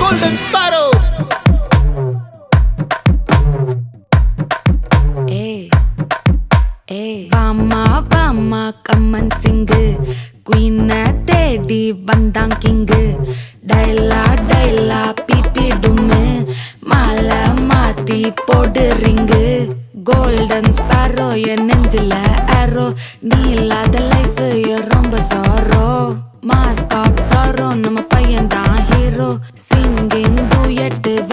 Golden Sparrow. வாமா வாமா கம்மன் சிங்கு குயின தேடி வந்தான் கிங்கு டைலா டைலா பிபி டும்மு மாலை மாத்தி போடு ரிங்கு கோல்டன் ஸ்பாரோ என் நெஞ்சில ஆரோ நீ இல்லாத லைஃப் ரொம்ப சாரோ மாஸ்க் ஆஃப் சாரோ நம்ம பையன் தான் ஹீரோ சிங்கிங்